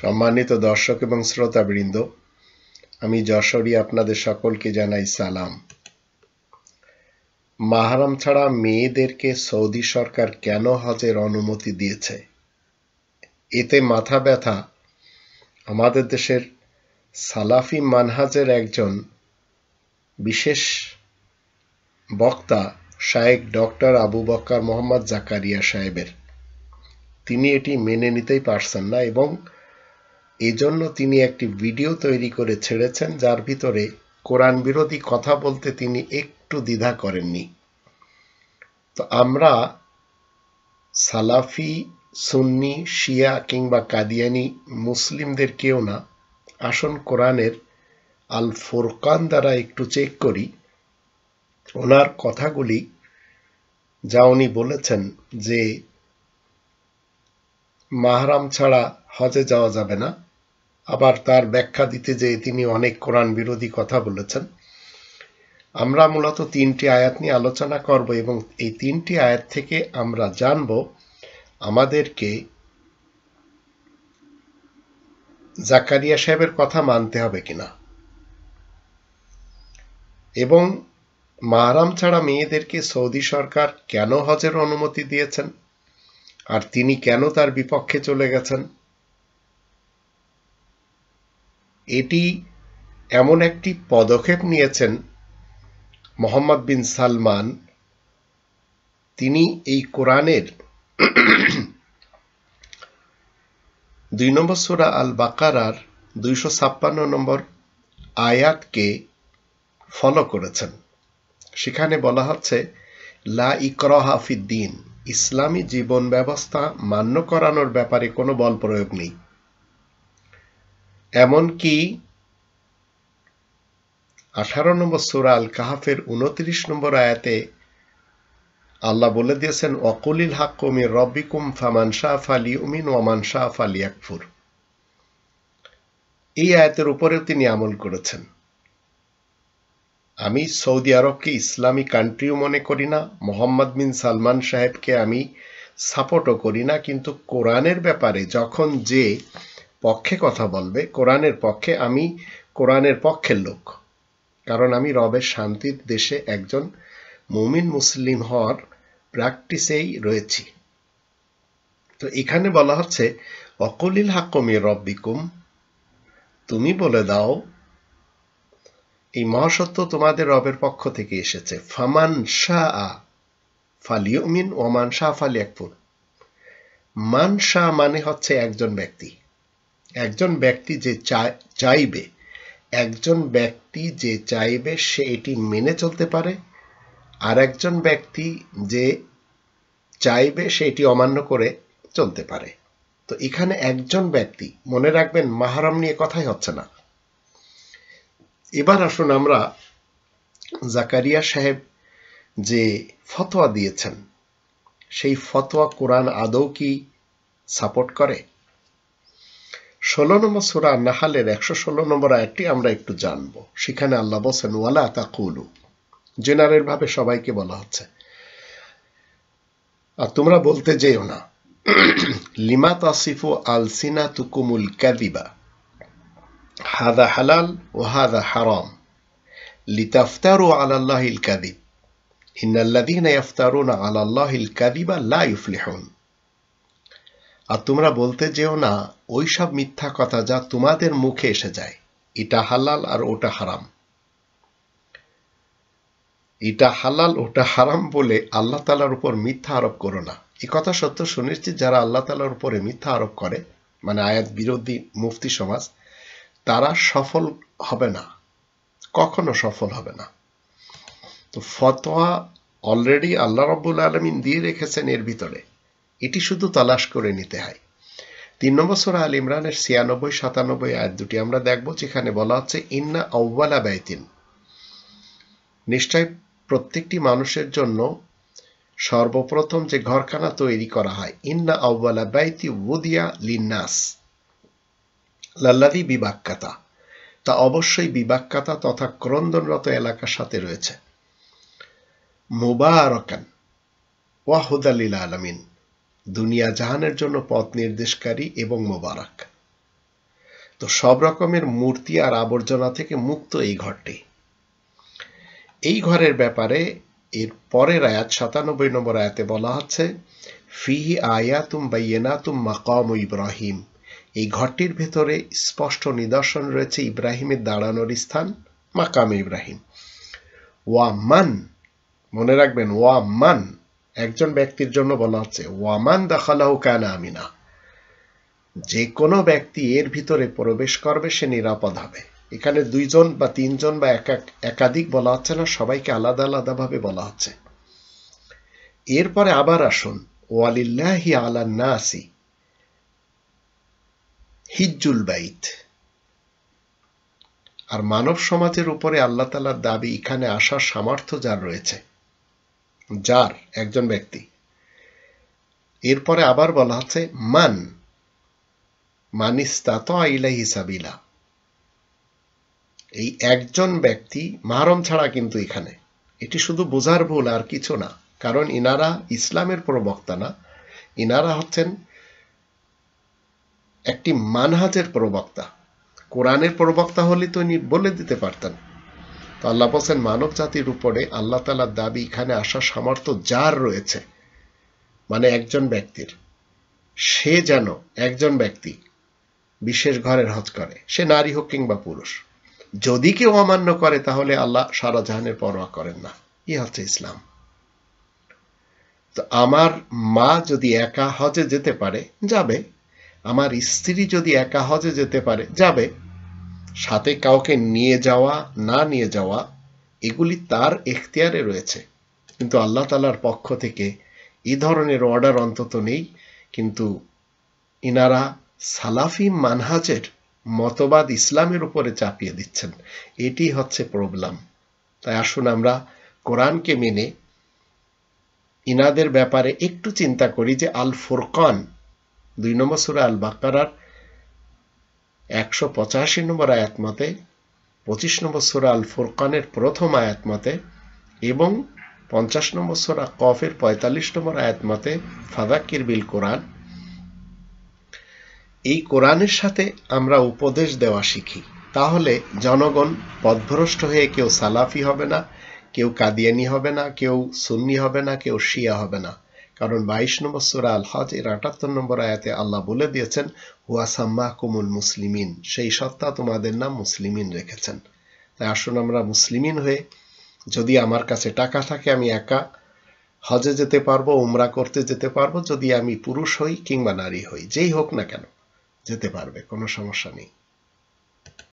সম্মানিত দর্শক এবং শ্রোতাবৃন্দ, আমি যশোরী আপনাদের সকলকে জানাই সালাম। মাহরাম ছাড়া মেয়েদেরকে সৌদি সরকার কেন হজের অনুমতি দিয়েছে? এতে মাথা ব্যথা আমাদের দেশের সালাফি মানহাজের একজন বিশেষ বক্তা শায়েখ ডক্টর আবু বকর মোহাম্মদ জাকারিয়া সাহেবের। তিনি এটি মেনে নিতেই পারছেন না এবং এজন্য তিনি একটি ভিডিও তৈরি করে ছেড়েছেন, যার ভিতরে কোরআন বিরোধী কথা বলতে তিনি একটু দ্বিধা করেননি। তো আমরা সালাফি, সুন্নি, শিয়া কিংবা কাদিয়ানি মুসলিমদের কেউ না, আসুন কোরআনের আল ফুরকান দ্বারা একটু চেক করি ওনার কথাগুলি, যা উনি বলেছেন যে মাহরাম ছাড়া হজে যাওয়া যাবে না। আবার তার ব্যাখ্যা দিতে যেয়ে তিনি অনেক কোরআন বিরোধী কথা বলেছেন। আমরা মূলত 3টি আয়াত নিয়ে আলোচনা করব এবং এই 3টি আয়াত থেকে আমরা জানব আমাদেরকে জাকারিয়া সাহেবের কথা মানতে হবে কিনা, এবং মাহরাম ছাড়া মেয়েদেরকে সৌদি সরকার কেন হজের অনুমতি দিয়েছেন আর তিনি কেন তার বিপক্ষে চলে গেছেন। এটি এমন একটি পদক্ষেপ নিয়েছেন মোহাম্মদ বিন সালমান। তিনি এই কোরআনের 2 নম্বর সূরা আল বাকারার 256 নম্বর আয়াতকে ফলো করেছেন। সেখানে বলা হচ্ছে, লা ইকরাহা ফিদ্দিন, ইসলামী জীবন ব্যবস্থা মান্য করানোর ব্যাপারে কোনো বল প্রয়োগ নেই। এমনকি 18 নম্বর সূরা আল কাহাফের 29 নম্বর আয়াতে আল্লাহ বলে দিয়েছেন, ওয়াকুলিল হাক্কু মির রব্বিকুম ফামান শাআ ফালিউমিন ওয়া মান শাআ ফালিয়াকফুর। এই আয়াতের উপরেও তিনি আমল করেছেন। আমি সৌদি আরবকে ইসলামী কান্ট্রিও মনে করি না, মোহাম্মদ বিন সালমান সাহেবকে আমি সাপোর্টও করি না, কিন্তু কোরআনের ব্যাপারে যখন যে পক্ষে কথা বলবে কোরআনের পক্ষে, আমি কোরআনের পক্ষের লোক, কারণ আমি রবের শান্তির দেশে একজন মুমিন মুসলিম হওয়ার প্র্যাকটিসেই রয়েছি। তো এখানে বলা হচ্ছে, ওয়াকুলিল হাক্কু মির রব্বিকুম, তুমি বলে দাও এই মহাসত্য তোমাদের রবের পক্ষ থেকে এসেছে। ফামান শাআ ফালিউমিন ওয়া মান শাআ ফালিয়াকফুর। মান শাআ মানে হচ্ছে একজন ব্যক্তি, একজন ব্যক্তি যে চাইবে, একজন ব্যক্তি যে চাইবে সে এটি মেনে চলতে পারে, আর একজন ব্যক্তি যে চাইবে সে এটি অমান্য করে চলতে পারে। তো এখানে একজন ব্যক্তি, মনে রাখবেন মাহরাম নিয়ে কথাই হচ্ছে না। এবার আসুন আমরা জাকারিয়া সাহেব যে ফতোয়া দিয়েছেন সেই ফতোয়া কোরআন আদৌ কি সাপোর্ট করে? 16 নম্বর সূরা নাহালের 116 নম্বর আয়াতটি আমরা একটু জানবো। সেখানে আল্লাহ বলেন, ওয়ালা তাকুলু, জেনারেল ভাবে সবাইকে বলা হচ্ছে, আর তোমরা বলতে যেও না, লিমা তাসিফু আলসিনাতুকুমুল কাযিবা হাযা হালাল ওয়া হাযা হারাম লিতাফতারু আলাল্লাহিল কাযিব ইন্নাল্লাযীনা ইফতারুনা আলাল্লাহিল কাযিবা লা ইফলিহুন। আর তোমরা বলতে যেও না ওই সব মিথ্যা কথা যা তোমাদের মুখে এসে যায়, এটা হালাল আর ওটা হারাম, এটা হালাল ওটা হারাম বলে আল্লাহ তাআলার উপর মিথ্যা আরোপ করো না। এই কথা সত্য সুনিশ্চিত, যারা আল্লাহ তাআলার উপরে মিথ্যা আরোপ করে, মানে আয়াত বিরোধী মুফতি সমাজ, তারা সফল হবে না, কখনো সফল হবে না। তো ফতোয়া অলরেডি আল্লাহ রাব্বুল আলামিন দিয়ে রেখেছেন এর ভিতরে, এটি শুধু তালাশ করে নিতে হয়। 3 নম্বর সূরা আল ইমরানের 96-97 আয়াত দুটি আমরা দেখব, যেখানে বলা হচ্ছে, ইন্না আউওয়ালা বাইতিন, নিশ্চয় প্রত্যেকটি মানুষের জন্য সর্বপ্রথম যে ঘরখানা তৈরি করা হয়, ইন্না আউওয়ালা বাইতি উদিয়া লিন্নাস লাল্লাযী বিবাক্কাতা, তা অবশ্যই বিবাক্কাতা তথা ক্রন্দনরত এলাকার সাথে রয়েছে, মুবারাকান ওয়া হুদাল লিল আলামিন, দুনিয়া জাহানের জন্য পথ নির্দেশকারী এবং মোবারক। তো সব রকমের মূর্তি আর আবর্জনা থেকে মুক্ত এই ঘরটি। এই ঘরের ব্যাপারে এর পরের আয়াত 97 নম্বর আয়াতে বলা হচ্ছে, ফিহি আয়াতুম বাইয়িনাতুম মাকামু ইব্রাহিম। এই ঘরটির ভেতরে স্পষ্ট নিদর্শন রয়েছে ইব্রাহিমের দাঁড়ানোর স্থান, মাকামে ইব্রাহিম। ওয়ামান, মনে রাখবেন, ওয়ামান একজন ব্যক্তির জন্য বলা হচ্ছে, ওয়ামান দাখালাহু কানা আমিনা। যে কোনো ব্যক্তি এর ভিতরে প্রবেশ করবে সে নিরাপদ হবে। এখানে 2 জন বা 3 জন বা একাধিক বলা হচ্ছে না, সবাইকে আলাদা আলাদা ভাবে বলা হচ্ছে। এরপরে আবার আসুন, ওয়ালিল্লাহি আলান নাসি হিজ্জুল বাইত। আর মানব সমাজের উপরে আল্লাহ তাআলার দাবি এখানে আসার সামর্থ্য যার রয়েছে, যার একজন ব্যক্তি। এরপরে আবার বলা হচ্ছে মানিস্তাতা ইলাইহি সাবিলা। এই একজন ব্যক্তি, মাহরম ছাড়া কিন্তু এখানে, এটি শুধু বোঝার ভুল আর কিছু না। কারণ ইনারা ইসলামের প্রবক্তা না, ইনারা হচ্ছেন একটি মানহাজের প্রবক্তা। কোরআনের প্রবক্তা হলে তো ইনি বলে দিতে পারতেন। তো আল্লাহ বলছেন মানব জাতির উপরে আল্লাহ তাআলার দাবি এখানে আসার সামর্থ্য যার রয়েছে, মানে একজন ব্যক্তির, সে যেন একজন ব্যক্তি বিশেষ ঘরের হজ করে, সে নারী হোক কিংবা পুরুষ। যদি কেউ অমান্য করে তাহলে আল্লাহ সারা জাহানের পরোয়া করেন না। এই হচ্ছে ইসলাম। তো আমার মা যদি একা হজে যেতে পারে যাবে, আমার স্ত্রী যদি একা হজে যেতে পারে যাবে। সাথে কাউকে নিয়ে যাওয়া না নিয়ে যাওয়া এগুলি তার এখতিয়ারে রয়েছে, কিন্তু আল্লাহ তাআলার পক্ষ থেকে এই ধরনের অর্ডার অন্তত নেই। কিন্তু ইনারা সালাফি মানহাজের মতবাদ ইসলামের উপরে চাপিয়ে দিচ্ছেন, এটি হচ্ছে প্রবলেম। তাই আসুন আমরা কোরআনকে মেনে ইনাদের ব্যাপারে একটু চিন্তা করি যে আল ফুরকান 2 নম্বর সূরা আল বাকারার 185 নম্বর আয়াত মতে, 25 নম্বর সূরা আল ফুরকানের প্রথম আয়াত মতে এবং 50 নম্বর সূরা কফের 45 নম্বর আয়াত মতে ফাযাক্কির বিল কোরআন, এই কোরআনের সাথে আমরা উপদেশ দেওয়া শিখি। তাহলে জনগণ পথভ্রষ্ট হয়ে কেউ সালাফি হবে না, কেউ কাদিয়ানি হবে না, কেউ সুন্নি হবে না, কেউ শিয়া হবে না। কারণ 22 নম্বর সূরা আল হজ এর 78 নম্বর আয়াতে আল্লাহ বলে দিয়েছেন, হুয়া সাম্মাকুমুল মুসলিমিন, সেই সত্তা তোমাদের নাম মুসলিমিন রেখেছেন। তাই আসুন আমরা মুসলিমিন হয়ে, যদি আমার কাছে টাকা থাকে আমি একা হজে যেতে পারবো, উমরা করতে যেতে পারবো। যদি আমি পুরুষ হই কিংবা নারী হই, যেই হোক না কেন যেতে পারবে, কোনো সমস্যা নেই।